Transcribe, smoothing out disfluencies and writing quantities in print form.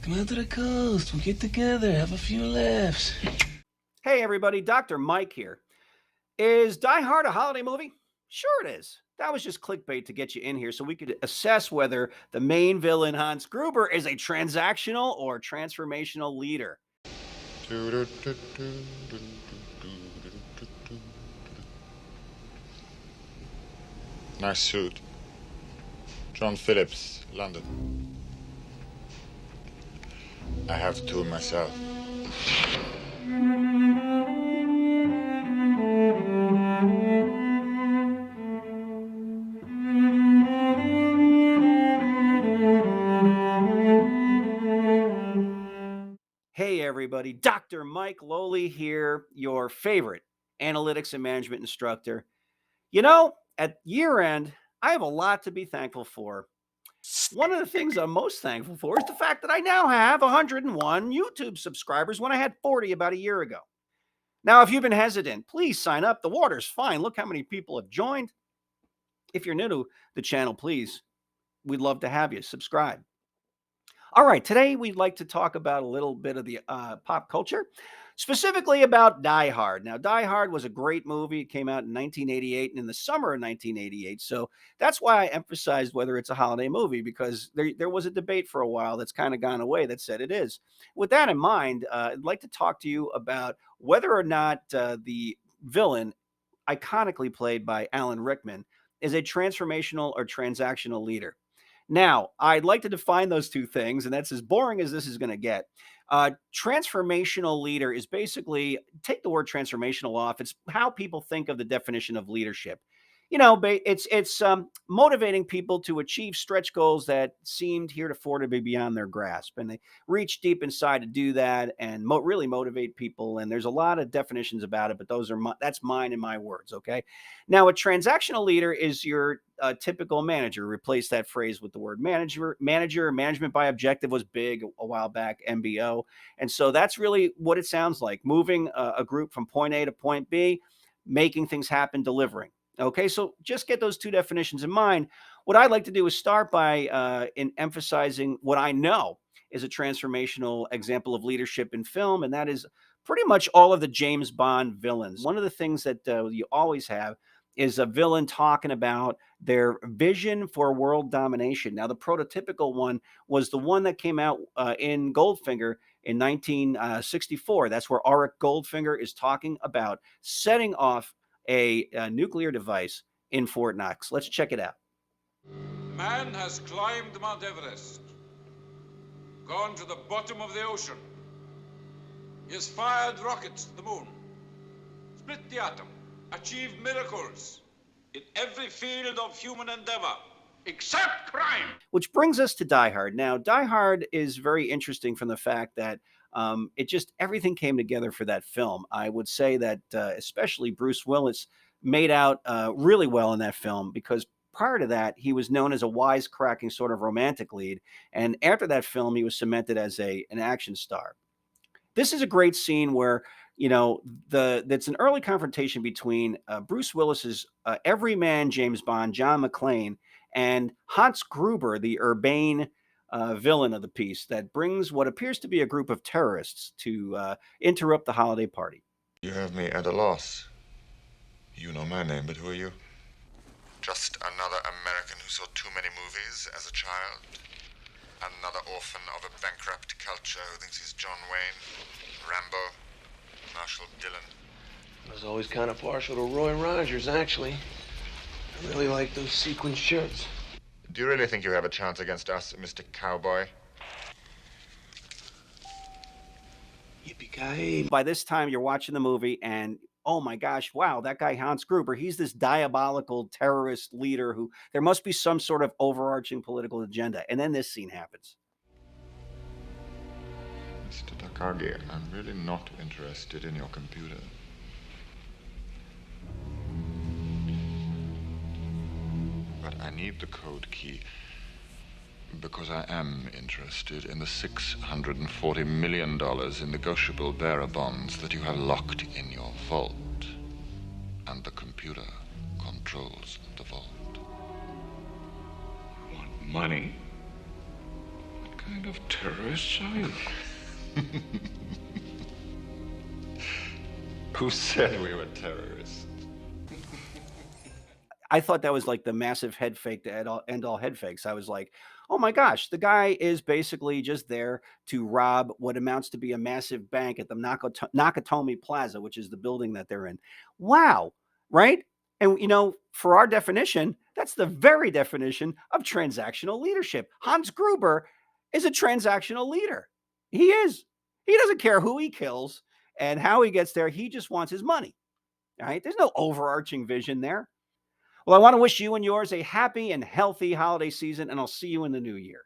Come out to the coast. We'll get together, have a few laughs. Hey, everybody, Dr. Mike here. Is Die Hard a holiday movie? Sure, it is. That was just clickbait to get you in here so we could assess whether the main villain, Hans Gruber, is a transactional or transformational leader. Nice suit. John Phillips, London. I have to tour myself. Hey, everybody, Dr. Mike Lohle here, your favorite analytics and management instructor. You know, at year end, I have a lot to be thankful for. One of the things I'm most thankful for is the fact that I now have 101 YouTube subscribers when I had 40 about a year ago. Now, if you've been hesitant, please sign up. The water's fine. Look how many people have joined. If you're new to the channel, please, we'd love to have you subscribe. All right, today we'd like to talk about a little bit of the pop culture, specifically about Die Hard. Now, Die Hard was a great movie. It came out in 1988 and in the summer of 1988. So that's why I emphasized whether it's a holiday movie, because there was a debate for a while that's kind of gone away that said it is. With that in mind, I'd like to talk to you about whether or not the villain, iconically played by Alan Rickman, is a transformational or transactional leader. Now, I'd like to define those two things, and that's as boring as this is going to get. Transformational leader is basically, take the word transformational off, it's how people think of the definition of leadership. You know, it's motivating people to achieve stretch goals that seemed heretofore to be beyond their grasp, and they reach deep inside to do that and really motivate people. And there's a lot of definitions about it, but that's mine and my words. Okay. Now, a transactional leader is your typical manager. Replace that phrase with the word manager. Management by objective was big a while back, MBO, and so that's really what it sounds like: moving a group from point A to point B, making things happen, delivering. Okay, so just get those two definitions in mind. What I'd like to do is start by in emphasizing what I know is a transformational example of leadership in film, and that is pretty much all of the James Bond villains. One of the things that you always have is a villain talking about their vision for world domination. Now, the prototypical one was the one that came out in Goldfinger in 1964. That's where Auric Goldfinger is talking about setting off a nuclear device in Fort Knox. Let's check it out. Man has climbed Mount Everest, gone to the bottom of the ocean. He has fired rockets to the moon, split the atom, achieved miracles in every field of human endeavor, except crime. Which brings us to Die Hard. Now, Die Hard is very interesting from the fact that everything came together for that film. I would say that especially Bruce Willis made out really well in that film, because prior to that, he was known as a wisecracking sort of romantic lead. And after that film, he was cemented as an action star. This is a great scene where, you know, that's an early confrontation between Bruce Willis's everyman James Bond, John McClane, and Hans Gruber, the urbane villain of the piece that brings what appears to be a group of terrorists to interrupt the holiday party. You have me at a loss. You know my name, but who are you? Just another American who saw too many movies as a child. Another orphan of a bankrupt culture who thinks he's John Wayne, Rambo, Marshall Dillon. I was always kind of partial to Roy Rogers, actually. I really like those sequin shirts. Do you really think you have a chance against us, Mr. Cowboy? Yippee-ki-yay. By this time, you're watching the movie and, oh my gosh, wow, that guy Hans Gruber, he's this diabolical terrorist leader who there must be some sort of overarching political agenda. And then this scene happens. Mr. Takagi, I'm really not interested in your computer. But I need the code key because I am interested in the $640 million in negotiable bearer bonds that you have locked in your vault. And the computer controls the vault. I want money. What kind of terrorist are you? Who said we were terrorists? I thought that was like the massive head fake to end all head fakes. I was like, oh my gosh, the guy is basically just there to rob what amounts to be a massive bank at the Nakatomi Plaza, which is the building that they're in. Wow. Right. And, for our definition, that's the very definition of transactional leadership. Hans Gruber is a transactional leader. He is. He doesn't care who he kills and how he gets there. He just wants his money. All right. There's no overarching vision there. Well, I want to wish you and yours a happy and healthy holiday season, and I'll see you in the new year.